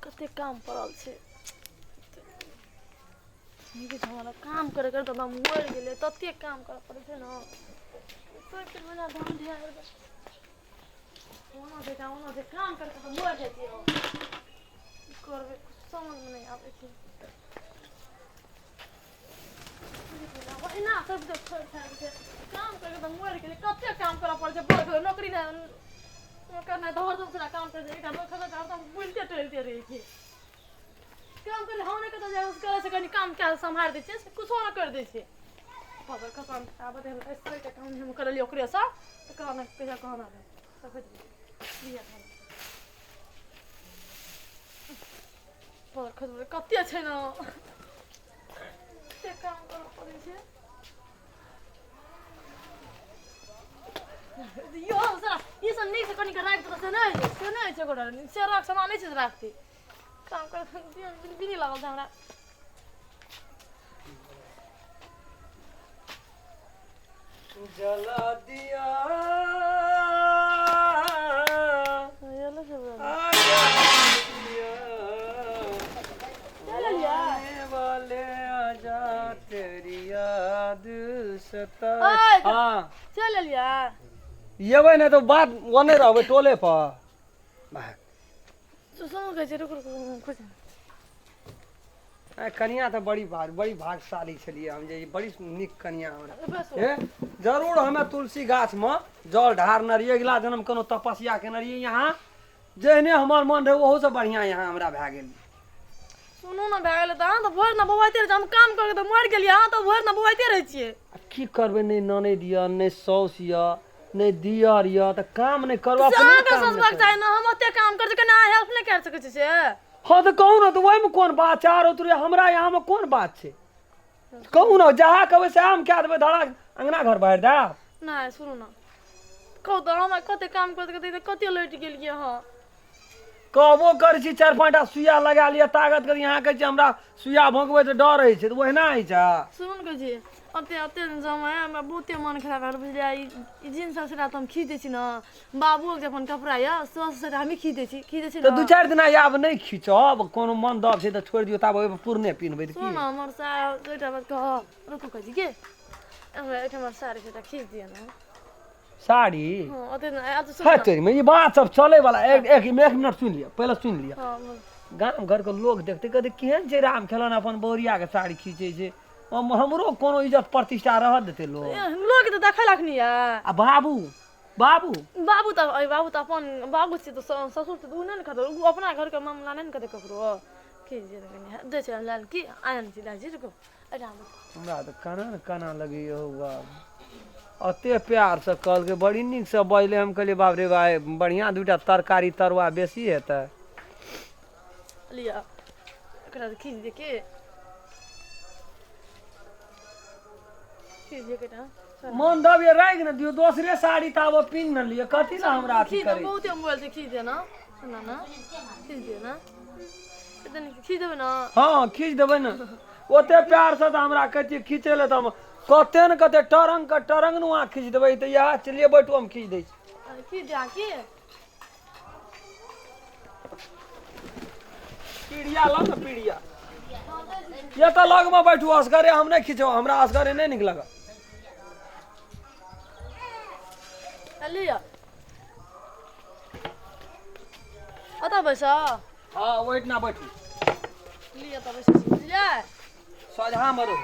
कते काम पड़ल छे नीके हमारा काम करे करे तो हम मर गेले तते काम करे पड़े छे ना कोई के बना धान ढिया ओना से काम करे तो मर जाती हो करबे समझ में नहीं आवे छे वहिना सब तो छोड़ छाड़ के काम करे तो मर गेले कते काम करे पड़े छे बड़ नौकरी ना करना धर दूसरा काम कर दे इधर खबर करता बुलते टलते रही थी काम कर हमने कत जा करे से कनी काम क्या संभाल दे छे कुछ ना कर दे छे खबर खत्म आबे ऐसे के काम हम कर लियो ओकरे सा तो कहना पैसा कहना है सब लिया था पर खबर कते छे ना ते काम कर पड़े छे यो सर ये सब नहीं से कनी का राख तो नहीं छे गोडा से राख सामान नहीं छे राखती काम कर भी नहीं लागल हमरा जला दिया येलो सब आने वाले आजा तेरी याद सता हां चल लिया ये भाई ना तो बात वने रहबे टोले पर सुनो के रुक कुछ कन्या तो बड़ी भागशाली छलिए हम जे बड़ी निक कन्या हमरा जरूर हमें तुलसी गाछ में जल ढार नरिये अगला जन्म कोनो तपस्या के नरिये यहाँ जहने हमर मन रहे ओहो से बढ़िया यहाँ हमरा भए गेल सुनो ना भए गेल त तो भोर ना बवाइते रह हम काम करके तो मर गेलिए हां तो भोर ना बवाइते रह छिए की करबे नहीं नने दिया नहीं सौस या नहीं दिया रिया त काम नहीं करवा अपने काम सोचबाक चाही ना हम ओते काम कर के ना हेल्प नहीं कर सके छी से हां तो कहू ना तो ओइ में कोन बात चार उतरे हमरा यहाँ में कोन बात छे कहू ना जहाँ कहबे से हम क्या देबे धड़ा अंगना घर बाहर दा ना सुनो ना कहू तो हम कते काम करते कते लट गेलिए हां कहबो कर छी 4-5टा सुइया लगा लिया ताकत कर यहाँ के हमरा सुइया भोंकबे तो डर है छे तो ओहिना है छा सुन के जी अते समय हमरा बहुते मन खराब भर बुझलिया ई जींस सब से हम खींचे छी ना बाबू के अपन कपड़ा या सस से हम खींचे छी तो 2-4 दिन आब नहीं खींचब कोनो मन दब छै तो छोड़ दियो तब ओइ पुरने पिनबे त की सुन हमर सा दुइटा बात कह रुको के जी के हमरा हमर साड़ी से खींच दिया ना साड़ी हां अते आज है तेरी में ये बात सब चले वाला एक मिनट सुन लिया पहले सुन लिया हां गांव घर के लोग देखते कहते केहन छै राम खेलन अपन बोरिया के साड़ी खींचे छै हमरो कोनो इज्जत प्रतिष्ठा रह देते लोग तो देखा लखनी है आ बाबू बाबू तो अपन बाबू से तो ससुर तो उ नहीं खतो उ अपना घर के मामला नहीं कते ककरो की जे दे छ लाल की आयन जी दाजी रुको आराम हमरा तो काना लगी हुआ अते प्यार से कल के बड़ी निक से बजले हम कहले बाप रे भाई बढ़िया दुटा तरकारी तरुआ बेसी हेता लिया एकरा खींच दे के मन दब ये राख न दियो दूसरे साड़ी ताब पिन न लिए कथि ला हमरा अथी करे बहुत मोबाइल से खींच दे ना ना खींच दे ना इतने खींच देबे ना हां खींच देबे ना ओते प्यार से हमरा कथि खींचे ले त हम कते न कते टरंग नुआ खींच देबे त या चलिए बैठो हम खींच दै छी खींच जा के पीड़िया ला न पीड़िया ये तो लग में बैठू असगरे हम नहीं खींचो हमरा असगरे नहीं निक लगा लिया अता बैसा हां वेट ना बैठू लिया त बैसा लिया सजा मरो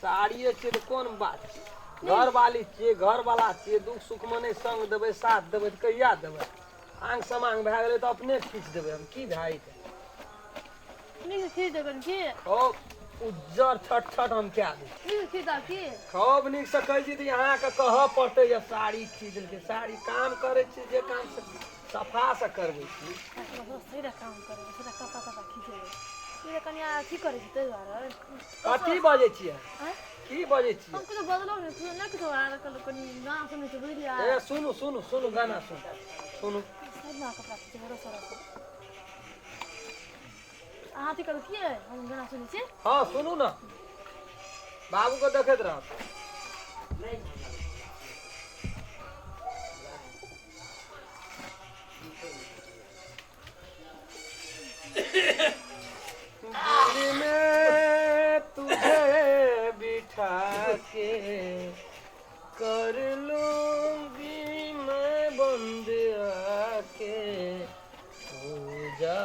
साड़िए छै तो कोन बात छै घर वाली छै घर वाला छै दुख सुख में नहीं संग देबे साथ देबे त कहिया देबे आंग समांग भए गेलै त अपने खींच देबे हम की भाई नहीं खींच दे की ओ उज्जर छट हम क्या दे नहीं खींचा की खूब निक से कह छी त यहाँ के कह पड़ते ये साड़ी खींच के साड़ी काम करे छी जे काम से सफा से करबे छी सीधा काम करे सीधा कपड़ा खींचे ये कनिया की करे छी ते द्वारा कथी बजे छी की बजे छी हम कुछ बदलो नहीं ना कुछ आ कल कनी ना सुने से बुझलिया ए सुनु गाना सुनु सब ना कपड़ा खींचे बड़ा सारा आती कर की है हम गाना सुने छी हां सुनु ना बाबू को देखत रह के कर लूंगी मैं बंद आके पूजा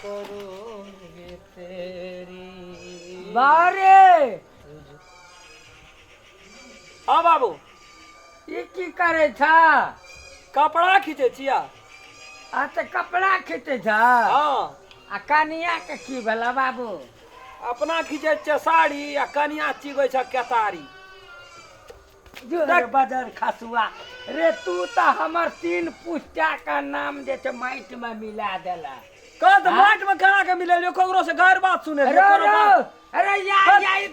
करूंगी तेरी। बारे हाँ बाबू ये की करे था? कपड़ा खींचे छिया। अच्छा कपड़ा खींचे था। हाँ आ कनिया के की भेला बाबू? अपना खींचे छे साड़ी आ कनिया चिबै छ केतारी। जो रे बदर खसुआ रे तू तो हमर 3 पुस्ता का नाम जे छे माइट में मिला देला। कद माट में कहा के मिले ककरो से गैर बात सुने अरे अरे या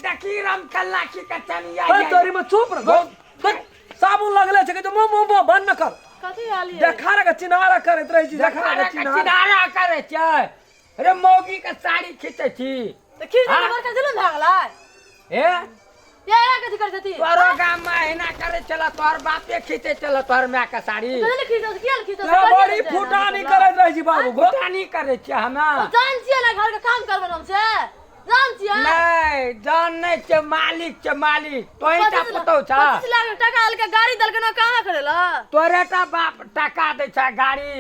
देखी राम कल्ला की कचनिया अरे तोरी में चुप रह। साबुन लगले छे के मुंह बंद न कर। कथी आली देखा रे चिनारा करत रही छी। देखा रे चिनारा करे छे। अरे मौगी के साड़ी खींचे छी तो खींच के हमर का जुलूम भागला ए या कथी कर देती तोरो गाम में हिना करे चला तोर बापे खींचे चला तोर मां का साड़ी। कथी खींच किया खींच तोरा बड़ी फुटानी करत रही छी बाबू गो। फुटानी करे छे हमें जान छिए ना घर का काम करबे हम से जान छिए नहीं जान नहीं छे मालिक तो ही ता पुतो छ 25 लाख टका आल के गाड़ी दल के न कहां करेला तोरे ता बाप टका दे छ गाड़ी।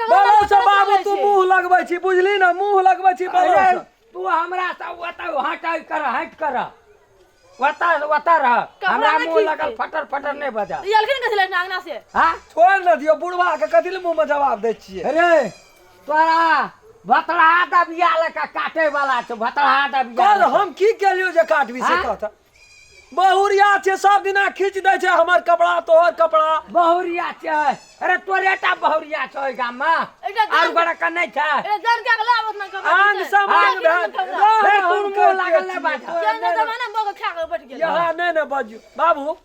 बोलो से बाबू तू मुंह लगबै छी बुझली ना मुंह लगबै छी बोलो से। तू हमरा से हट कर वता रह हमरा मुंह लगल फटर नहीं बजा। ये अलखिन कथी ले नांगना से हां छोड़ न दियो बुढ़वा के कथी ले मुंह में जवाब दै छिए। अरे तोरा भतड़ा दबिया लका काटे वाला छ भतड़ा दबिया कर हम की केलियो जे काटबी से कहता। बहुरिया छे सब दिना खींच दै छे हमर कपड़ा तोहर कपड़ा। बहुरिया छ। अरे तोरेटा बहुरिया छ ओइ गाम में और बड़ा का नहीं छ। ए जान के लावत न कर आंग समांग रे तू मुंह लागल ले बाजा जान जमाना मग खा के बैठ गेल यहाँ नहीं बजू बाबू।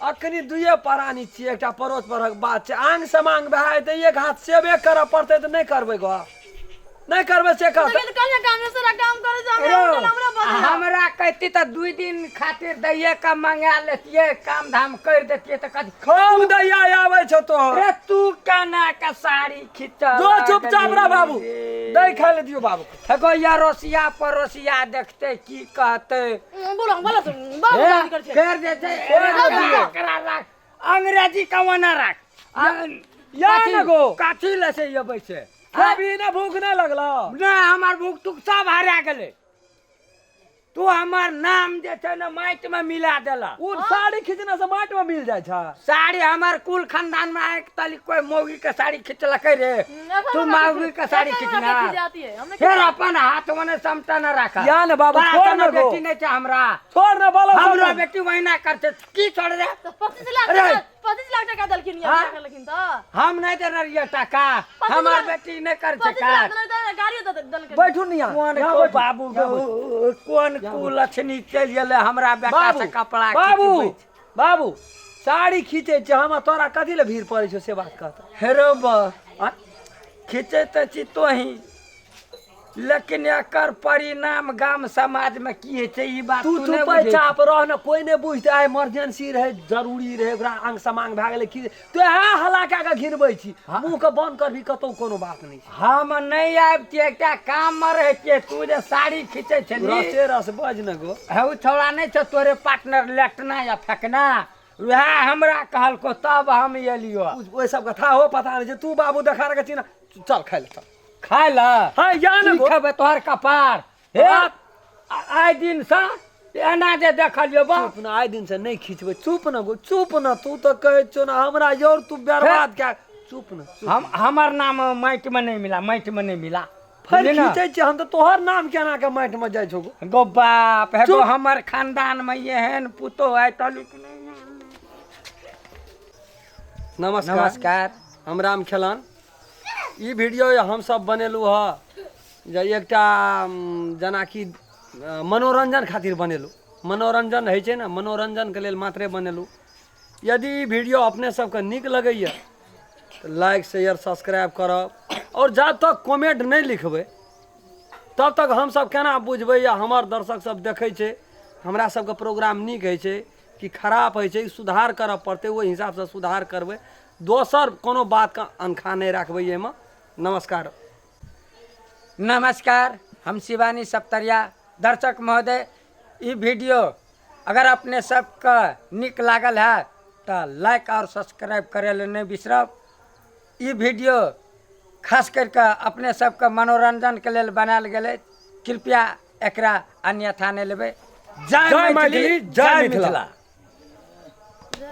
अखनी दुए परानी छिए एकटा पड़ोस परक बात छे आंग समांग भए त एक हाथ सेबे करऽ पड़ते त नहीं करबै गो नहीं करबै से कहत। लेकिन कन्या काम में सारा काम करे जा हमरा बता हमरा कहती त 2 दिन खातिर दैये का मंगा लेतिए काम धाम कर देतिए त कथी खूब दैया आवे छ तो। अरे तू कना का साड़ी खींच जो चुपचाप रह बाबू दै खा ले दियो बाबू। एगो या रोसिया पड़ोसिया देखते की कहते बोलो बाबू जान कर छे कर दे करा रख अंग्रेजी का वना रख या न गो काठी ले से ये बैसे अभी ना भूख नहीं लगला ना हमार भूख तुक सब हरा गेले। तू हमार नाम जे छै न माइट में मिला देला। उ साड़ी खींचने से माट में मिल जाय छ। साड़ी हमार कुल खानदान में एक तली कोई मौगी के साड़ी खींचलकै रे तू मौगी के साड़ी खींचना फिर अपन हाथ मने समटा न रखा। या न बाबू छोड़ न गो बेटी नहीं छै हमरा छोड़ न बोलो हमरा बेटी वहिना करते की छोड़ रे 25 लाख टका दलखिन या लेकिन त हम नहीं देना रिया टका हमार बेटी नहीं कर छै का गाड़ी दल के बैठू नहीं कौन को बाबू कौन कुलछनी चल गेले हमरा बेटा से कपड़ा बाबू साड़ी खींचे छ हम तोरा कथी ले भीड़ पड़े छ से बात कहता। हेरो बा खींचे त छी तो ही लेकिन एकर परिणाम गाम समाज में की है छै ई बात तू चुपचाप रह न कोई ने बुझते आइ इमरजेंसी रहे जरूरी रहे ओकरा अंग समांग भए गेले की तो हला का के घिरबै छी मुंह के बंद कर भी कतौ कोनो बात नहीं। हम नहीं आबती एकटा काम में रहे के तू जे साड़ी खींचे छै रस बज न गो हउ छोड़ा नहीं छ तोरे पार्टनर लेटना या फेंकना वह हमरा कहल को तब हम एलियो ओइ सब का था हो पता नहीं तू बाबू देखा रे चिना चल खाइ ले खाय ला हां या न गो खबे तोहर कपार हे आइ दिन से एना जे देखलियो बा चुप न आइ दिन से नहीं खींचबै चुप न तू तो कहै छो ना हमरा योर तू बर्बाद क्या चुप न हम हमर नाम माइट में नहीं मिला फिर खींचे छी हम तो तोहर नाम केना के माइट में जाय छो गो बाप है गो हमर खानदान में एहन पुतो है तलु नमस्कार हम राम खेलन। ई वीडियो हम सब बनेलू ह जे एकटा जना कि मनोरंजन खातिर बनेलू मनोरंजन है छै ना मनोरंजन के लेल मात्रे बनेलू। यदि ई वीडियो अपने सबके नीक लगैया तो लाइक शेयर सब्सक्राइब करब और जब तक कमेंट नहीं लिखबै तब तक हम सब केना बुझबै या हमर दर्शक सब देखै छै हमरा सबके प्रोग्राम नीक है छै कि खराब है छै सुधार करऽ पड़तै ओहि हिसाब से सुधार करबै दोसर कोनो बात का अनखा नहीं रखबै एहिमे। नमस्कार हम शिवानी सप्तरिया दर्शक महोदय ई वीडियो अगर अपने सबके निक लागल है तो लाइक और सब्सक्राइब करे ले नहीं बिसरब। ई वीडियो खास करके अपने सबके मनोरंजन के लिए बनायल गेलै, कृपया एकरा अन्यथा नहीं लेबै। जय मैथिली, जय मिथिला।